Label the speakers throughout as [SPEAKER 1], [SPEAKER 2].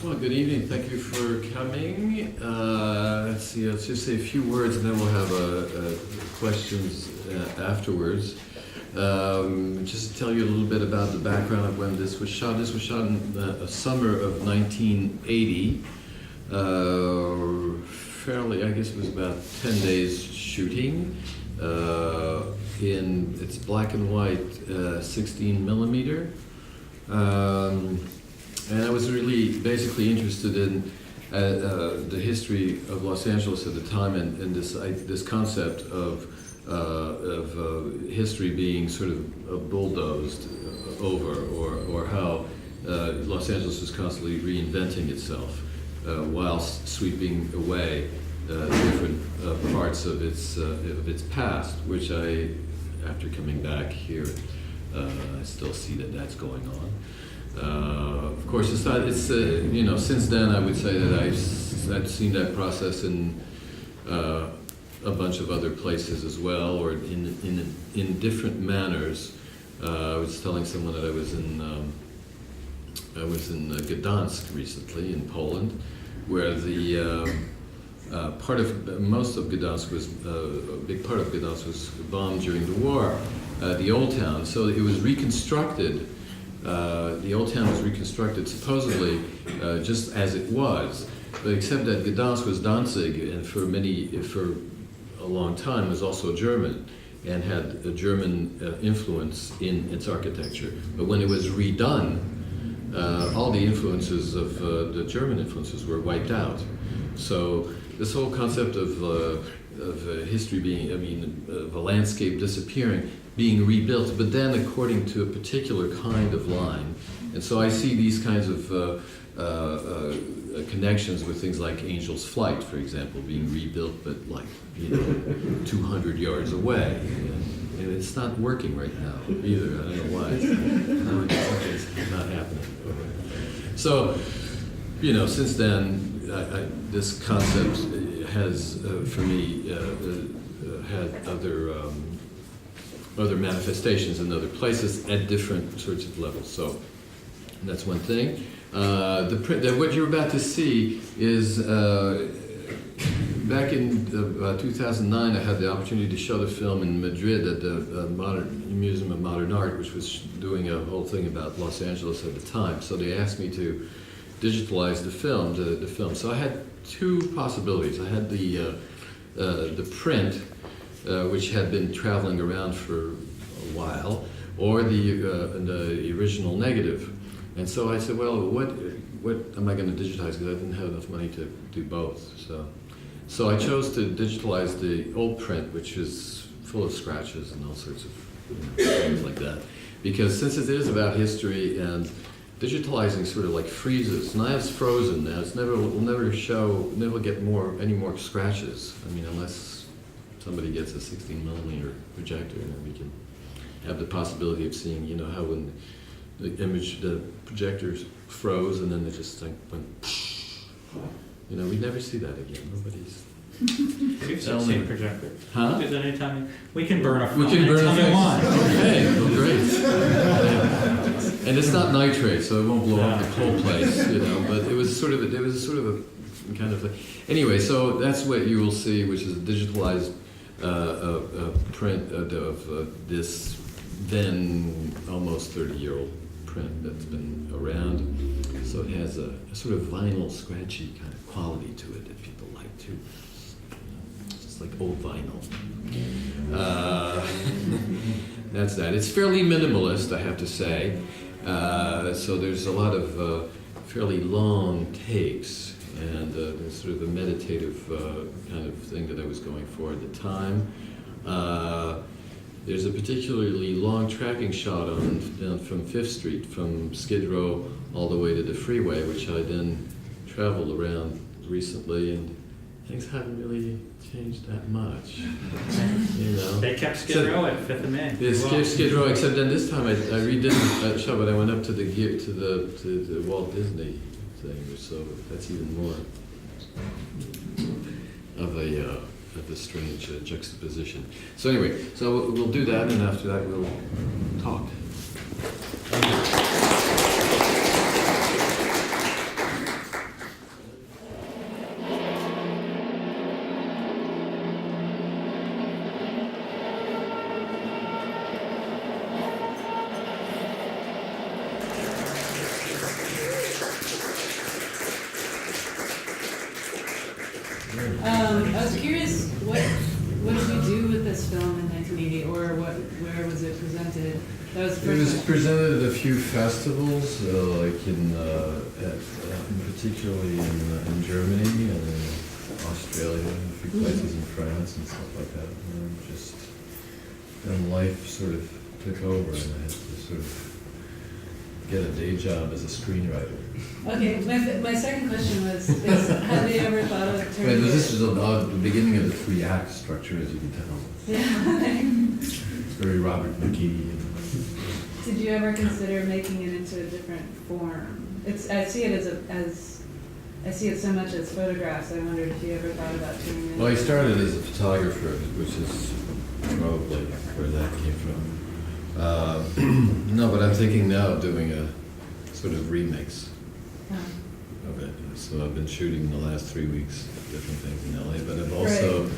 [SPEAKER 1] Well, good evening. Thank you for coming. Let's see. Let's just say a few words, and then we'll have questions afterwards. Just to tell you a little bit about the background of when this was shot. This was shot in the summer of 1980. Fairly, I guess it was about 10 days shooting. It's black and white, 16 millimeter. And I was really basically interested in the history of Los Angeles at the time, and this concept of history being sort of bulldozed over, or how Los Angeles was constantly reinventing itself whilst sweeping away different parts of its past, which after coming back here, I still see that's going on. Of course, it's since then I would say that I've seen that process in a bunch of other places as well, or in different manners. I was telling someone that I was in Gdansk recently in Poland, where the most of Gdansk was a big part of Gdansk was bombed during the war. The old town, so it was reconstructed. The old town was reconstructed supposedly just as it was, but except that Gdansk was Danzig, and for a long time was also German, and had a German influence in its architecture. But when it was redone, all the influences of the German influences were wiped out. So this whole concept of history being, of a landscape disappearing, being rebuilt, but then according to a particular kind of line. And so I see these kinds of connections with things like Angel's Flight, for example, being rebuilt, but 200 yards away. And it's not working right now either. I don't know why. It's not happening. So, since then, this concept has, for me, had other manifestations in other places at different sorts of levels. So that's one thing. What you're about to see is back in 2009, I had the opportunity to show the film in Madrid at the Museum of Modern Art, which was doing a whole thing about Los Angeles at the time. So they asked me to digitalize the film. So I had two possibilities. I had the print, which had been traveling around for a while, or the original negative. And so I said, well, what am I going to digitize? Because I didn't have enough money to do both. So I chose to digitalize the old print, which is full of scratches and all sorts of things like that. Because since it is about history, and digitalizing sort of like freezes. Now it's frozen now. Will never get any more scratches. Unless somebody gets a 16 millimeter projector, and we can have the possibility of seeing, how when the projectors froze and then they just went, we never see that again. Nobody's.
[SPEAKER 2] We've seen projector.
[SPEAKER 1] Huh?
[SPEAKER 2] Anytime we can burn a film.
[SPEAKER 1] We can burn a film.
[SPEAKER 2] Want.
[SPEAKER 1] Okay, well, great. Yeah. And it's not nitrate, so it won't blow up the whole place, But it was sort of a kind of. Anyway, so that's what you will see, which is a digitalized print of this then almost 30-year-old print that's been around. So it has a sort of vinyl, scratchy kind of quality to it that people like too. Just like old vinyl. That's that. It's fairly minimalist, I have to say. So there's a lot of fairly long takes, and there's sort of a meditative kind of thing that I was going for at the time. There's a particularly long tracking shot down from 5th Street, from Skid Row all the way to the freeway, which I then traveled around recently, and things haven't really changed that much.
[SPEAKER 2] They kept Skid Row at 5th and Main.
[SPEAKER 1] Yeah, Skid Row, except then this time I redid the shot, but I went up to the Walt Disney thing, so that's even more of a strange juxtaposition. So anyway, so we'll do that, and after that we'll talk.
[SPEAKER 3] was curious, what did you do with this film in 1980, or where was it presented? That was the
[SPEAKER 1] It
[SPEAKER 3] first
[SPEAKER 1] was
[SPEAKER 3] one.
[SPEAKER 1] presented at a few festivals, like particularly in Germany and in Australia, and a few places in France and stuff like that. And then life sort of took over, and I had to sort of get a day job as a screenwriter.
[SPEAKER 3] Okay, my second question was, have you ever thought of turning
[SPEAKER 1] This is the beginning of the 3-act structure, as you can tell.
[SPEAKER 3] Yeah.
[SPEAKER 1] It's very Robert McKee.
[SPEAKER 3] Did you ever consider making it into a different form? I see it so much as photographs. I wondered if you ever thought about turning it.
[SPEAKER 1] Well, I started as a photographer, which is probably where that came from. No, but I'm thinking now of doing a sort of remix of it. So I've been shooting the last 3 weeks different things in LA, but I've also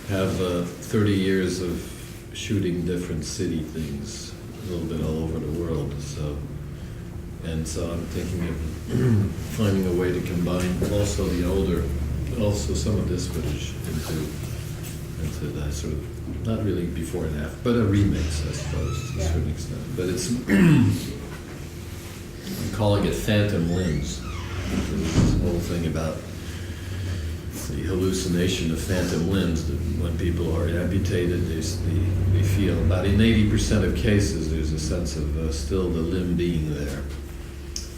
[SPEAKER 1] have 30 years of shooting different city things a little bit all over the world. So I'm thinking of finding a way to combine also also some of this footage into that sort of, not really before and after, but a remix, I suppose, to a certain extent. But it's, I'm calling it Phantom Limbs. This whole thing about the hallucination of phantom limbs, that when people are amputated, they feel, about in 80% of cases, there's a sense of still the limb being there.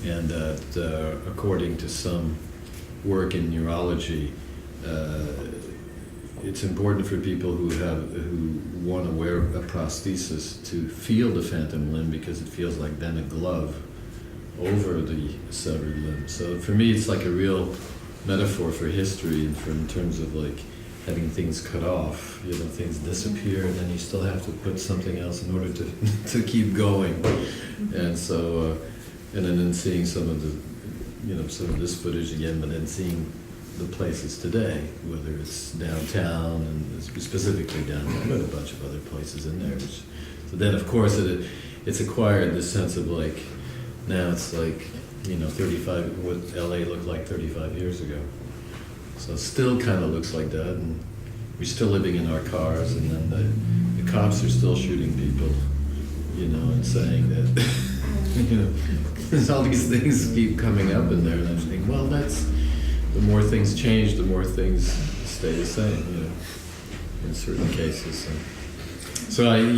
[SPEAKER 1] And that according to some work in neurology, it's important for people who want to wear a prosthesis to feel the phantom limb, because it feels like then a glove over the severed limb. So for me, it's like a real metaphor for history, and in terms of like having things cut off, things disappear, and then you still have to put something else in order to keep going. And so, and then seeing some of this footage again, but then seeing the places today, whether it's downtown, and specifically downtown, but a bunch of other places in there. So then, of course, it's acquired this sense of like, now it's like, 35, what LA looked like 35 years ago. So it still kind of looks like that, and we're still living in our cars, and then the cops are still shooting people, and saying that, there's all these things keep coming up in there, and I'm thinking, well, the more things change, the more things stay the same, in certain cases. So I'm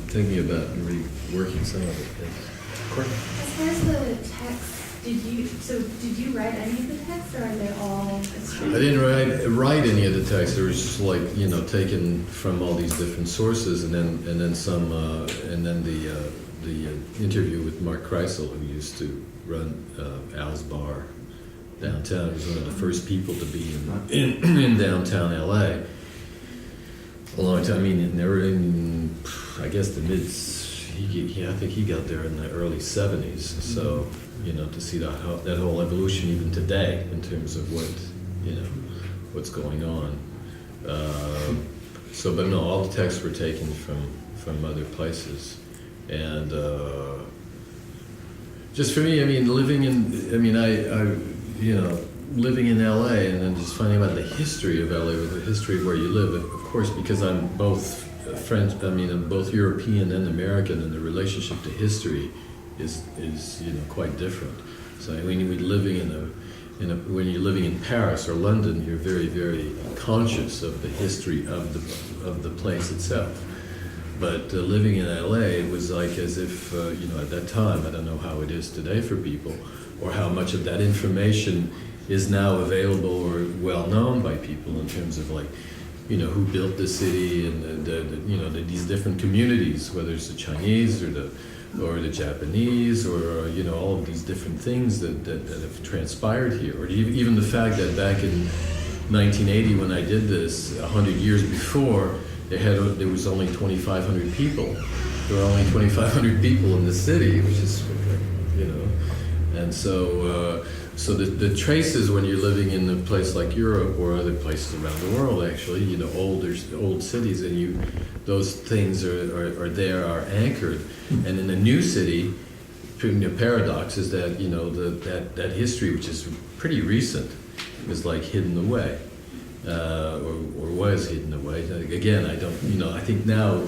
[SPEAKER 1] thinking about reworking some of it.
[SPEAKER 4] As far as the text, did you write any of the text, or are they all?
[SPEAKER 1] I didn't write any of the text. They were just like taken from all these different sources, and then some, and then the interview with Mark Kreisel, who used to run Al's Bar downtown. He was one of the first people to be in downtown LA. A long time. I mean, they were in, I guess, the mid. I think he got there in the early 70s. So, to see that whole evolution even today in terms of what's going on. But no, all the texts were taken from other places. And just for me, I mean, living in LA, and then just finding out the history of LA, the history of where you live, of course, because I'm both French, I'm both European and American, and the relationship to history is quite different. So when you're living when you're living in Paris or London, you're very, very conscious of the history of the place itself. But living in LA, it was like as if at that time, I don't know how it is today for people, or how much of that information is now available or well known by people in terms of like, who built the city, and these different communities, whether it's the Chinese or the Japanese, or all of these different things that have transpired here, or even the fact that back in 1980 when I did this, 100 years before, there was only 2,500 people. There were only 2,500 people in the city, which is and so. So the traces when you're living in a place like Europe or other places around the world, actually, old cities, and those things are anchored. And in a new city, the paradox is that that history, which is pretty recent, is like hidden away. or was hidden away. Again, I don't, I think now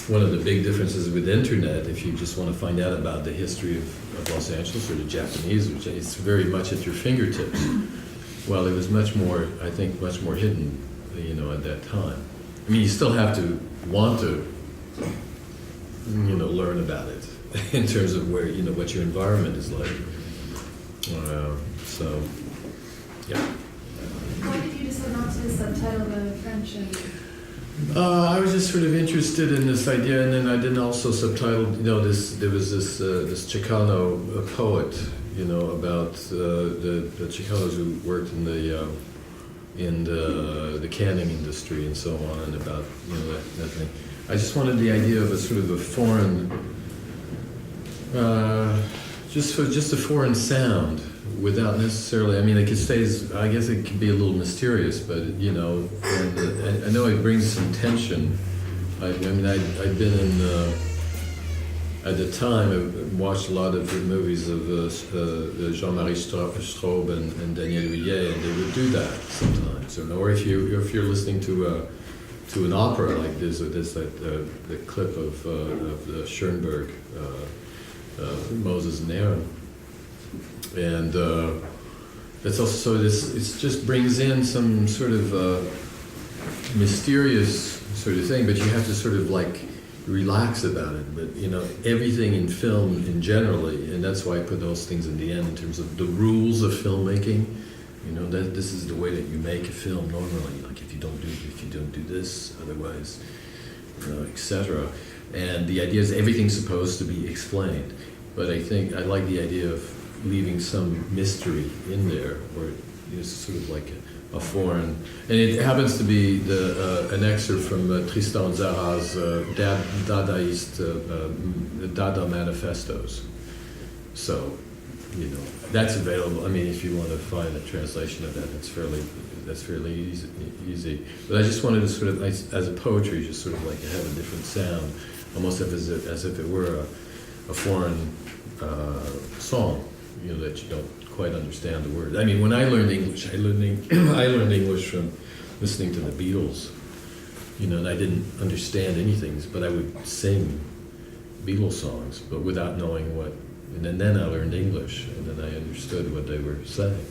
[SPEAKER 1] one of the big differences with internet, if you just want to find out about the history of Los Angeles or the Japanese, which it's very much at your fingertips. Well, it was much more, I think, much more hidden, at that time. I mean, you still have to want to, learn about it in terms of where, what your environment is like. So, yeah.
[SPEAKER 4] Why did you decide not to subtitle the French and?
[SPEAKER 1] I was just sort of interested in this idea, and then I didn't also subtitle. There was this Chicano poet, about the Chicanos who worked in the canning industry and so on, and about that thing. I just wanted the idea of a sort of a foreign, just a foreign sound, without necessarily. I mean, it could stay. I guess it could be a little mysterious, but and I know it brings some tension. I'd been in. At the time, I watched a lot of the movies of Jean-Marie Straub and Daniel Huillet, and they would do that sometimes. Or if you're listening to an opera like this, or this the clip of the Schoenberg, Moses and Aaron, and it's also it just brings in some sort of mysterious sort of thing, but you have to sort of like relax about it. But everything in film in generally, and that's why I put those things in the end in terms of the rules of filmmaking. That this is the way that you make a film normally. Like if you don't do this, otherwise, etc. And the idea is everything's supposed to be explained. But I think I like the idea of leaving some mystery in there, or it's sort of like a foreign. And it happens to be an excerpt from Tristan Tzara's Dadaist Dada manifestos. So, that's available. I mean, if you want to find a translation of that, that's fairly easy. But I just wanted to sort of, as a poetry, just sort of like have a different sound, almost as if it were a foreign song, that you don't quite understand the words. I mean, when I learned English, I learned English from listening to the Beatles, and I didn't understand anything, but I would sing Beatles songs, but without knowing what. And then I learned English, and then I understood what they were saying.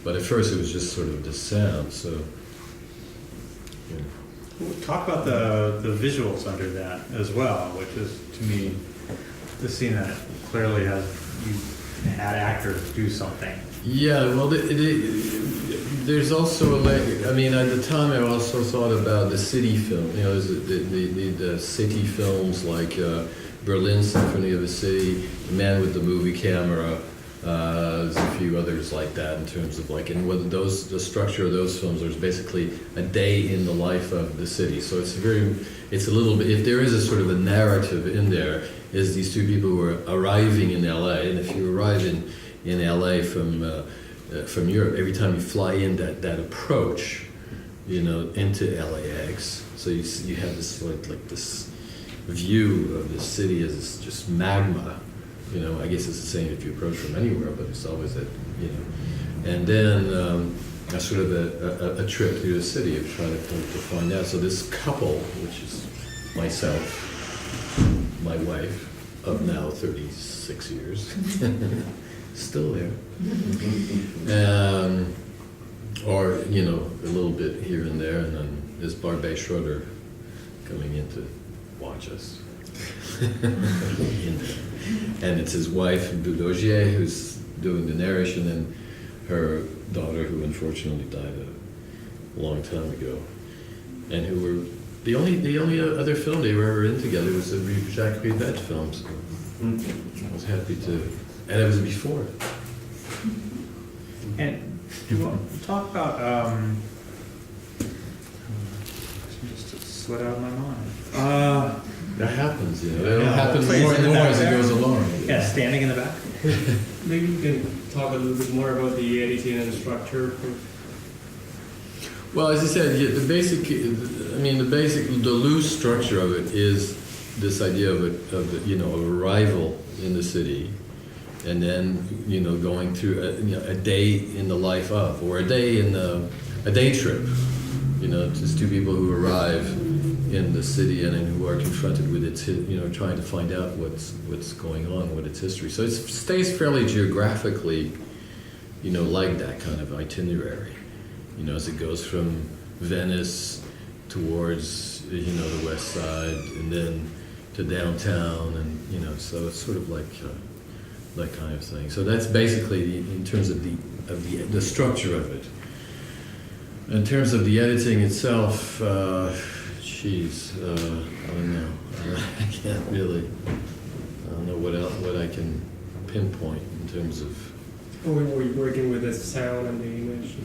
[SPEAKER 1] But at first, it was just sort of the sound. So,
[SPEAKER 2] Talk about the visuals under that as well, which is to me the scene that clearly has you had actors do something.
[SPEAKER 1] Yeah, well, there's also at the time I also thought about the city film. The city films like Berlin Symphony of a City, The Man with the Movie Camera. There's a few others like that in terms of and whether the structure of those films is basically a day in the life of the city. So it's a little bit. If there is a sort of a narrative in there, is these two people who are arriving in L.A. And if you arrive in L.A. from Europe, every time you fly in that approach, into L.A.X. So you have this like this view of the city as just magma. I guess it's the same if you approach from anywhere, but it's always that, And then a sort of a trip through the city of trying to find out. So this couple, which is myself, my wife, of now 36 years, still there. Or, a little bit here and there, and then there's Barbet Schroeder coming in to watch us. And it's his wife, Boulogier, who's doing the narration, and her daughter, who unfortunately died a long time ago, and who were the only other film they were ever in together was the Jacques Rivette film. So I was happy to, and it was before.
[SPEAKER 2] And do you want to talk about just slid out of my mind.
[SPEAKER 1] That happens, It happens more and more as it goes along.
[SPEAKER 2] Yeah, standing in the back.
[SPEAKER 5] Maybe you can talk a little bit more about the editing and the structure.
[SPEAKER 1] Well, as I said, the loose structure of it is this idea of arrival in the city, and then going through a day in the life of, or a day trip, You know, just two people who arrive in the city and then who are confronted with its, trying to find out what's going on with its history. So it stays fairly geographically, like that kind of itinerary. As it goes from Venice towards, the west side, and then to downtown, and so it's sort of like that kind of thing. So that's basically in terms of the structure of it. In terms of the editing itself, I don't know. I can't really. I don't know what I can pinpoint in terms of.
[SPEAKER 5] Were you working with the sound and the image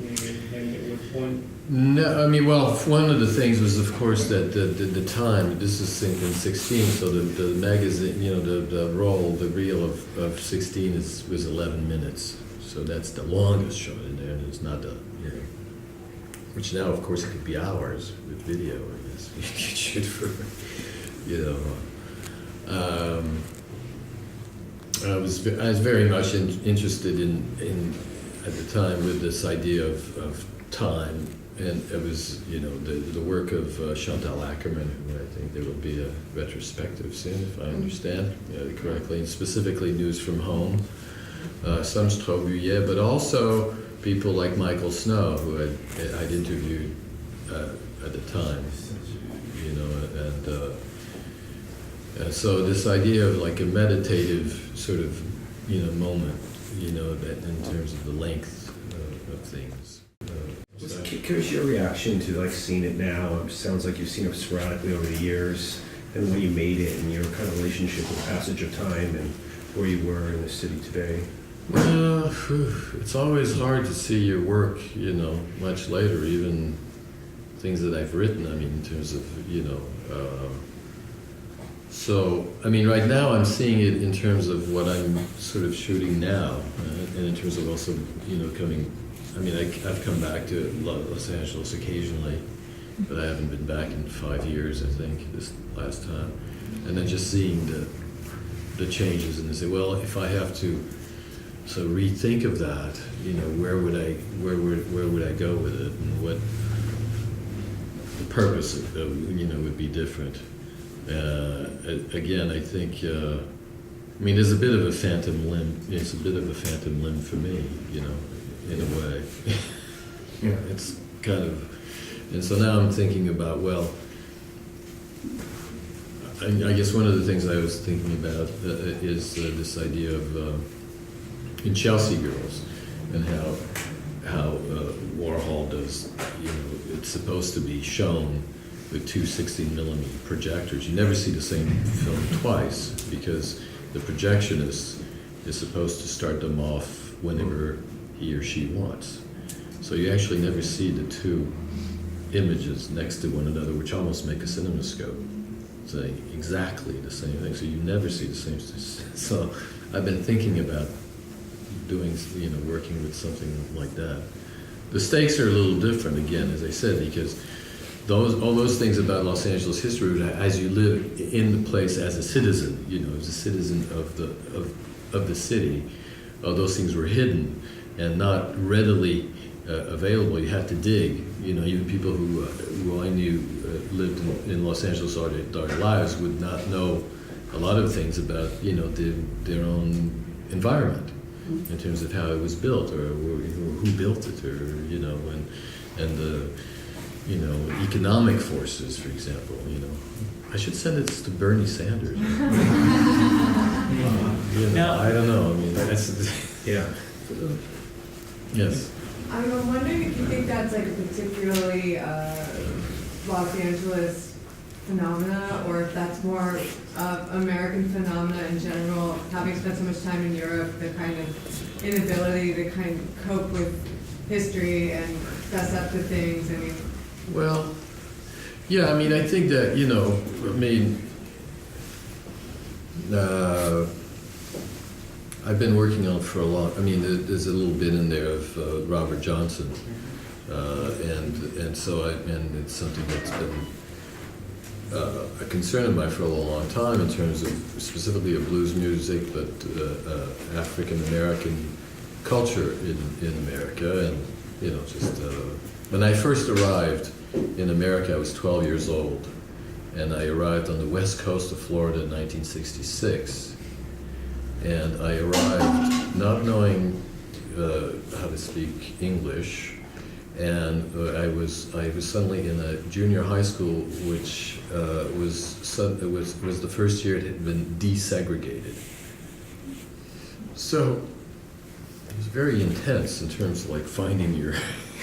[SPEAKER 5] and with one?
[SPEAKER 1] No, I mean, well, one of the things was, of course, that the time. This is in 16, so the magazine, the reel of 16 was 11 minutes. So that's the longest shot in there, and it's not the, which now, of course, it could be hours with video, I guess. You could shoot for, I was very much interested in at the time with this idea of time, and it was the work of Chantal Ackerman, who I think there will be a retrospective soon, if I understand correctly, and specifically News from Home, some Straubuillet, but also people like Michael Snow, who I'd interviewed at the time, and so this idea of like a meditative sort of moment, that in terms of the length of things.
[SPEAKER 6] Just curious your reaction to seeing it now. It sounds like you've seen it sporadically over the years, and when you made it, and your kind of relationship with the passage of time and where you were in the city today.
[SPEAKER 1] It's always hard to see your work, much later, even things that I've written. I mean, in terms of, so, I mean, right now I'm seeing it in terms of what I'm sort of shooting now, and in terms of also, coming. I mean, I've come back to Los Angeles occasionally, but I haven't been back in 5 years, I think, this last time, and then just seeing the changes, and they say, well, if I have to. So rethink of that, where would I go with it, and what the purpose of, would be different. Again, I think, there's a bit of a phantom limb. It's a bit of a phantom limb for me, in a way.
[SPEAKER 6] Yeah.
[SPEAKER 1] It's kind of, and so now I'm thinking about, well, I guess one of the things I was thinking about is this idea of. In Chelsea Girls, and how Warhol does, it's supposed to be shown with two 16mm projectors. You never see the same film twice because the projectionist is supposed to start them off whenever he or she wants. So you actually never see the two images next to one another, which almost make a cinemascope saying exactly the same thing. So you never see the same. So I've been thinking about doing, working with something like that. The stakes are a little different, again, as I said, because all those things about Los Angeles history, as you live in the place as a citizen, as a citizen of the city, those things were hidden and not readily available. You had to dig. Even people who I knew lived in Los Angeles all their lives would not know a lot of things about, their own environment. In terms of how it was built, or who built it, or and the economic forces, for example. I should send it to Bernie Sanders. I don't know. I mean, that's
[SPEAKER 6] Yeah.
[SPEAKER 1] Yes.
[SPEAKER 7] I'm wondering if you think that's like a particularly Los Angeles phenomena, or if that's more American phenomena in general, having spent so much time in Europe, the kind of inability to kind of cope with history and fess up to things. I mean,
[SPEAKER 1] well, yeah, I think that, I've been working on it for a long, there's a little bit in there of Robert Johnson, and so and it's something that's been a concern of mine for a long time in terms of specifically of blues music, but African American culture in America, and when I first arrived in America, I was 12 years old, and I arrived on the west coast of Florida in 1966. And I arrived not knowing how to speak English, and I was suddenly in a junior high school, which was the first year it had been desegregated. So it was very intense in terms of like finding your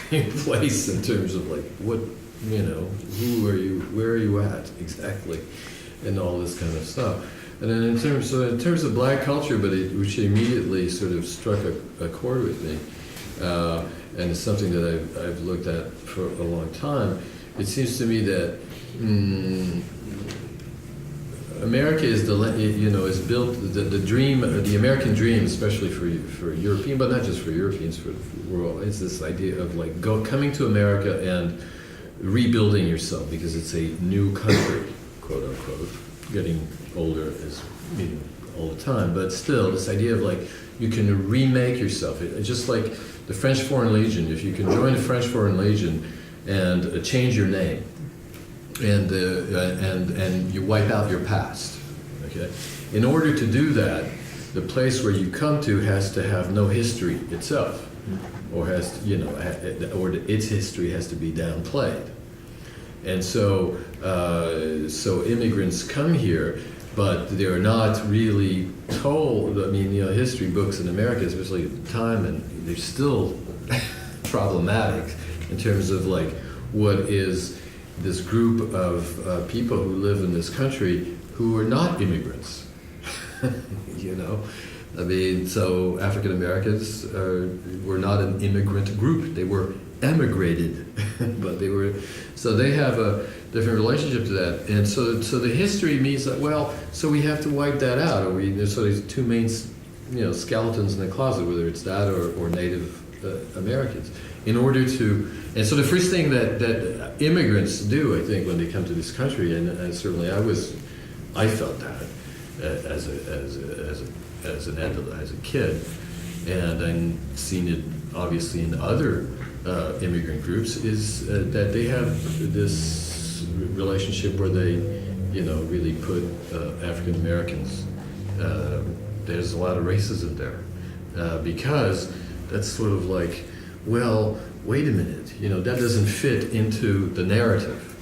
[SPEAKER 1] place, in terms of like what, you know, who are you, where are you at exactly, and all this kind of stuff. And then in terms of black culture, which immediately sort of struck a chord with me, and it's something that I've looked at for a long time. It seems to me that America is is built the dream, the American dream, especially for European, but not just for Europeans, for the world. It's this idea of like coming to America and rebuilding yourself because it's a new country, quote unquote. Getting older is all the time, but still, this idea of like you can remake yourself. It's just like the French Foreign Legion. If you can join the French Foreign Legion and change your name, and you wipe out your past, okay. In order to do that, the place where you come to has to have no history itself, or its history has to be downplayed. And so immigrants come here, but they're not really told. I mean, history books in America, especially at the time, and they're still problematic in terms of like what is this group of people who live in this country who are not immigrants. I mean, so African Americans were not an immigrant group; they were emigrated, but they have a different relationship to that, and so the history means that so we have to wipe that out, or there's two main skeletons in the closet, whether it's that or Native Americans, in order to, and so the first thing that immigrants do, I think, when they come to this country, and certainly I felt that as an adult, as a kid, and I've seen it obviously in other immigrant groups, is that they have this relationship where they, really put African Americans. There's a lot of racism there because that's sort of like, well, wait a minute, that doesn't fit into the narrative,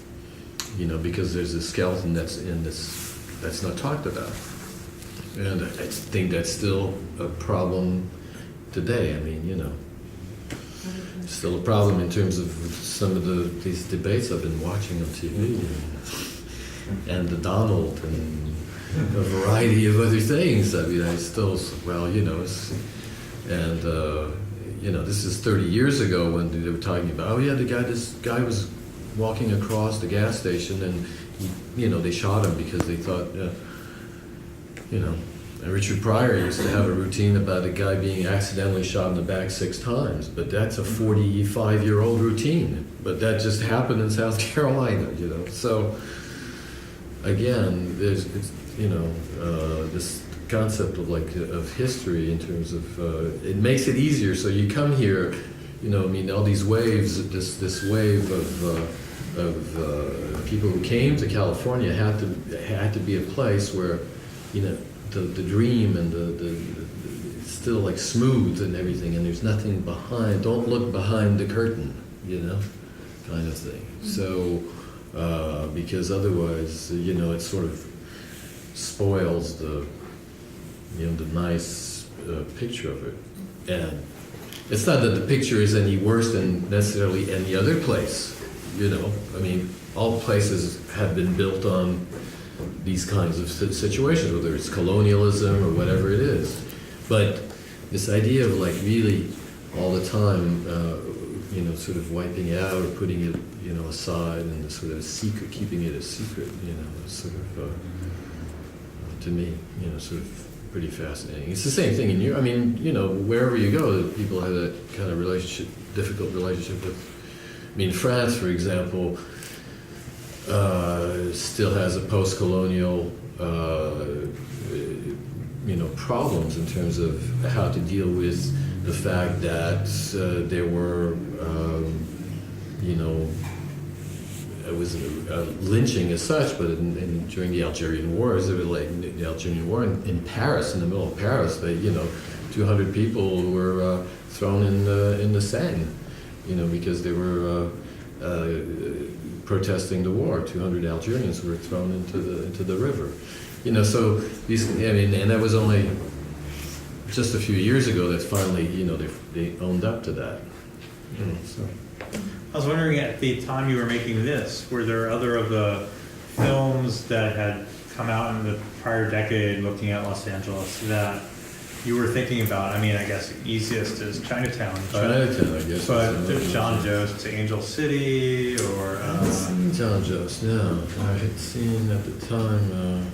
[SPEAKER 1] because there's a skeleton that's in this that's not talked about, and I think that's still a problem today. I mean, still a problem in terms of some of these debates I've been watching on TV, and the Donald and a variety of other things. I mean, this is 30 years ago when they were talking about, this guy was walking across the gas station and they shot him because they thought, and Richard Pryor used to have a routine about a guy being accidentally shot in the back 6 times, but that's a 45-year-old routine. But that just happened in South Carolina, So again, there's this concept of history in terms of it makes it easier. So you come here, all these waves, this wave of people who came to California had to be a place where the dream and the still like smooth and everything, and there's nothing behind. Don't look behind the curtain, kind of thing. So because otherwise, it sort of spoils the nice picture of it. And it's not that the picture is any worse than necessarily any other place. I mean, all places have been built on these kinds of situations, whether it's colonialism or whatever it is. But this idea of like really all the time, sort of wiping out or putting it, aside, and the sort of secret, keeping it a secret, sort of, to me, sort of pretty fascinating. It's the same thing in Europe. I mean, wherever you go, people have that kind of difficult relationship with. I mean, France, for example, still has a post-colonial, problems in terms of how to deal with the fact that there were you know, it was a lynching as such, but during the Algerian Wars, it was like the Algerian War in Paris, in the middle of Paris, they, you know, 200 people were thrown in the Seine, you know, because they were protesting the war. 200 Algerians were thrown into the river, you know. So these, I mean, and that was only just a few years ago that finally, you know, they owned up to that. You know, so.
[SPEAKER 2] I was wondering, at the time you were making this, were there other of the films that had come out in the prior decade looking at Los Angeles that you were thinking about? I mean, I guess easiest is Chinatown.
[SPEAKER 1] Chinatown, I guess.
[SPEAKER 2] But John Jost to Angel City, or
[SPEAKER 1] I hadn't seen John Jost, no. I had seen at the time.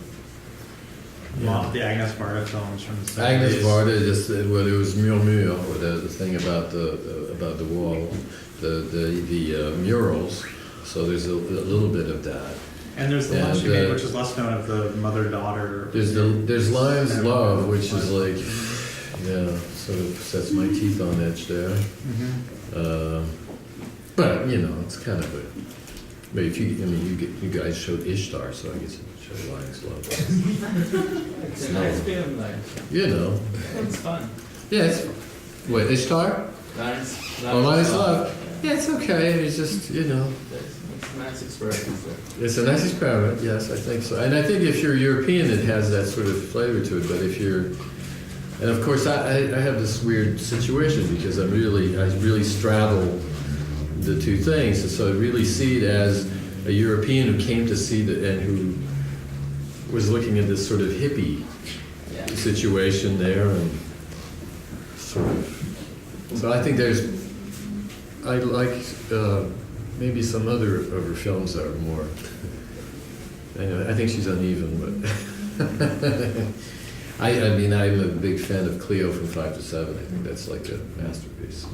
[SPEAKER 2] the Agnes Varda films from the 70s.
[SPEAKER 1] Agnes Varda, just well, it was Murmure, or the thing about the wall, the murals. So there's a little bit of that.
[SPEAKER 2] And there's the one she made, which is less known, of the mother-daughter.
[SPEAKER 1] There's Lion's Love, which is like, yeah, sort of sets my teeth on edge there. But you know, it's kind of a. But if you, I mean, you guys showed Ishtar, so I guess you show Lion's Love.
[SPEAKER 8] It's a nice film, like.
[SPEAKER 1] You know.
[SPEAKER 8] It's fun.
[SPEAKER 1] Yeah, it's what, Ishtar? Lion's Love. Yeah, it's okay. It's just, you know.
[SPEAKER 8] It's a nice experiment.
[SPEAKER 1] It's a nice experiment, yes, I think so. And I think if you're European, it has that sort of flavor to it. But if you're, and of course, I have this weird situation because I really straddle the two things. And so I really see it as a European who came to see and who was looking at this sort of hippie situation there, and sort of. So I think I like maybe some other of her films that are more. I think she's uneven, but I mean, I'm a big fan of Cleo from 5 to 7. I think that's like a masterpiece.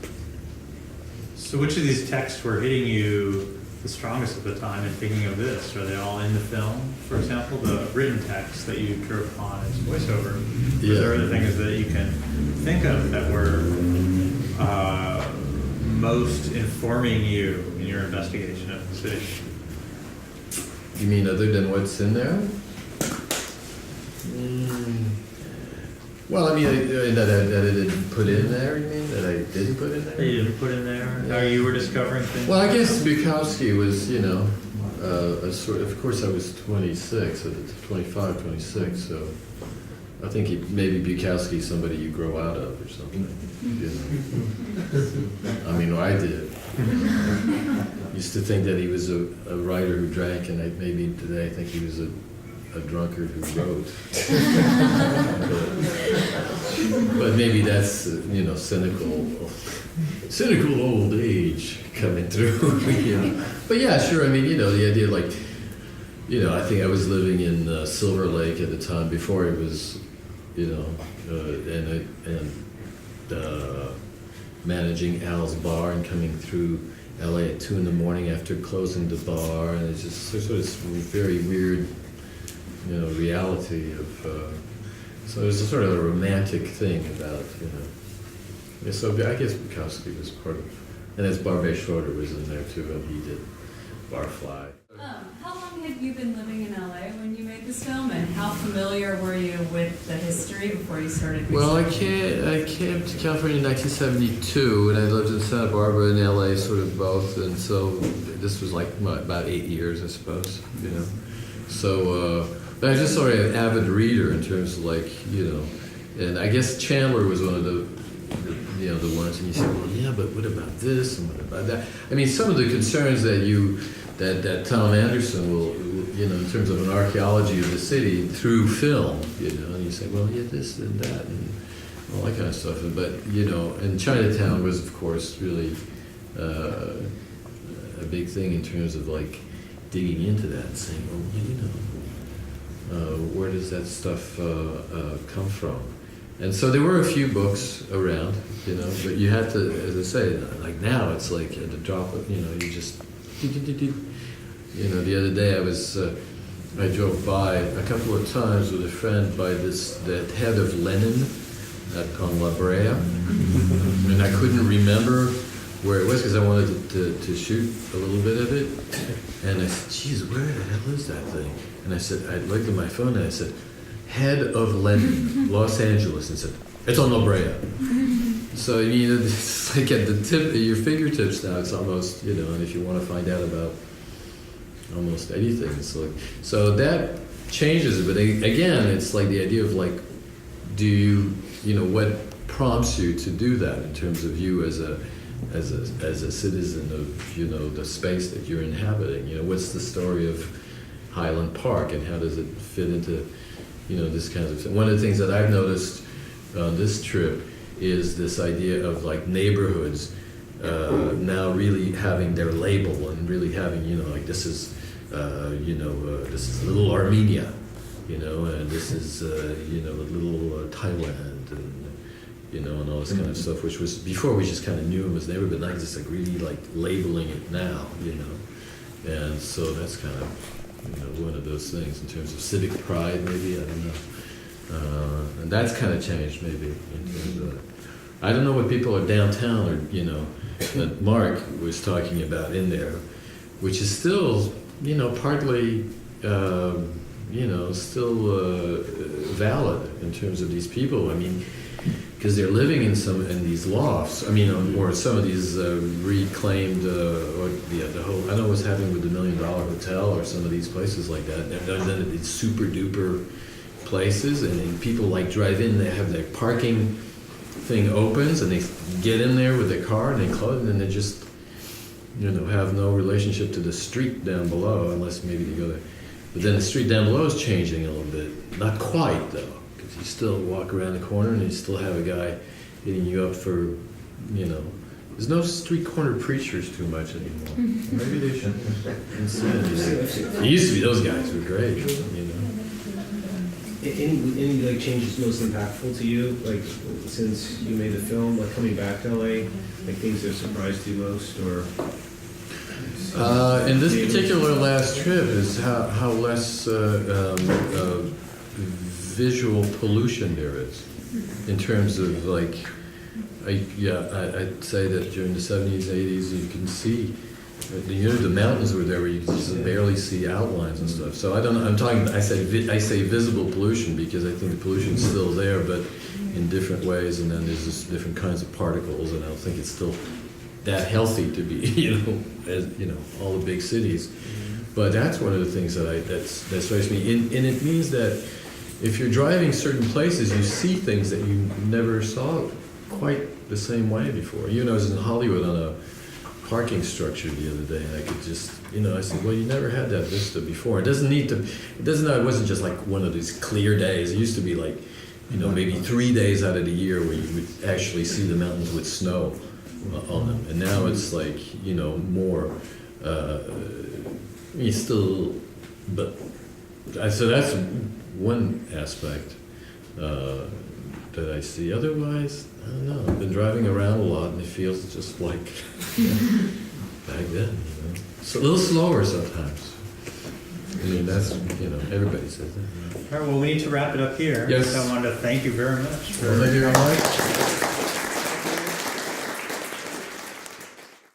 [SPEAKER 2] So which of these texts were hitting you the strongest at the time, and thinking of this? Are they all in the film? For example, the written text that you drew upon as voiceover.
[SPEAKER 1] Yeah.
[SPEAKER 2] Are there other things that you can think of that were most informing you in your investigation of the city?
[SPEAKER 1] You mean other than what's in there? Well, I mean, that I didn't put in there, you mean? That I didn't put in
[SPEAKER 2] That
[SPEAKER 1] there?
[SPEAKER 2] you didn't put in there? How you were discovering things?
[SPEAKER 1] Well, I guess Bukowski was, you know, a sort of course I was 26, 25, 26, so I think maybe Bukowski is somebody you grow out of or something, you know. I mean, I did. Used to think that he was a writer who drank, and maybe today I think he was a drunkard who wrote. But maybe that's, you know, cynical old age coming through. You know? But yeah, sure. I mean, you know, the idea, like, you know, I think I was living in Silver Lake at the time before it was, you know, and managing Al's bar and coming through L.A. at 2 in the morning after closing the bar, and it's just sort of this very weird, you know, reality of. So there's a sort of a romantic thing about, you know. Yeah, so I guess Bukowski was part of, and as Barbet Schroeder was in there too, and he did Barfly.
[SPEAKER 9] How long had you been living in LA when you made this film, and how familiar were you with the history before you started
[SPEAKER 1] Well, I
[SPEAKER 9] researching?
[SPEAKER 1] came to California in 1972, and I lived in Santa Barbara and LA, sort of both, and so this was like about 8 years, I suppose, you know. So, but I was just sort of an avid reader in terms of, like, you know, and I guess Chandler was one of the you know, the ones, and you say, well, yeah, but what about this and what about that? I mean, some of the concerns that Tom Anderson will, you know, in terms of an archaeology of the city through film, you know, and you say, well, yeah, this and that and all that kind of stuff. But, you know, and Chinatown was, of course, really a big thing in terms of, like, digging into that and saying, well, you know, where does that stuff come from? And so there were a few books around, you know, but you had to, as I say, like now it's like at the drop of, you know, you just, you know, the other day I drove by a couple of times with a friend by that head of Lenin on La Brea, and I couldn't remember where it was because I wanted to shoot a little bit of it. And I said, geez, where the hell is that thing? And I said, I looked at my phone and I said, Head of Letting, Los Angeles, and said, it's on La Brea. So, you know, it's like at the tip of your fingertips now, it's almost, you know, and if you want to find out about almost anything, it's like, so that changes it. But again, it's like the idea of like, do you know, what prompts you to do that in terms of you as a citizen of, you know, the space that you're inhabiting? You know, what's the story of Highland Park and how does it fit into, you know, this kind of thing? One of the things that I've noticed on this trip is this idea of like neighborhoods now really having their label and really having, you know, like this is, this is Little Armenia, you know, and this is, you know, Little Thailand, and, you know, and all this kind of stuff, which was, before we just kind of knew it was neighborhood, but now just like really like labeling it now, you know. And so that's kind of, you know, one of those things in terms of civic pride, maybe, I don't know. And that's kind of changed, maybe, in terms of that. I don't know what people are downtown, or, you know, that Mark was talking about in there, which is still, you know, partly, you know, still valid in terms of these people. I mean, because they're living in these lofts. I mean, or some of these reclaimed, or the whole. I don't know what's happening with the $1 Million Hotel or some of these places like that. They're done these super duper places, and then people like drive in. They have their parking thing opens, and they get in there with their car, and they close, and then they just, you know, have no relationship to the street down below, unless maybe they go there. But then the street down below is changing a little bit. Not quite though. You still walk around the corner and you still have a guy hitting you up for, you know, there's no street corner preachers too much anymore. Maybe they should. It used to be, those guys were great, you know.
[SPEAKER 6] Any like changes most impactful to you, like since you made the film, like coming back to LA, like things that surprised you most, or?
[SPEAKER 1] In this particular last trip is how less visual pollution there is, in terms of like, I'd say that during the 70s, 80s, you can see, you know, the mountains were there where you could just barely see outlines and stuff. So I don't know, I say visible pollution because I think the pollution's still there, but in different ways, and then there's just different kinds of particles, and I don't think it's still that healthy to be, you know, as, you know, all the big cities. But that's one of the things that strikes me, and it means that if you're driving certain places, you see things that you never saw quite the same way before. You know, I was in Hollywood on a parking structure the other day, and I could just, you know, I said, well, you never had that vista before. It wasn't just like one of these clear days. It used to be like, you know, maybe 3 days out of the year where you would actually see the mountains with snow on them. And now it's like, you know, more, so that's one aspect that I see. Otherwise, I don't know. I've been driving around a lot, and it feels just like back then. You know, it's a little slower sometimes. I mean, that's, you know, everybody says that.
[SPEAKER 2] All right, well, we need to wrap it up here.
[SPEAKER 1] Yes.
[SPEAKER 2] So I wanted to thank you very much for
[SPEAKER 1] Thank you very much.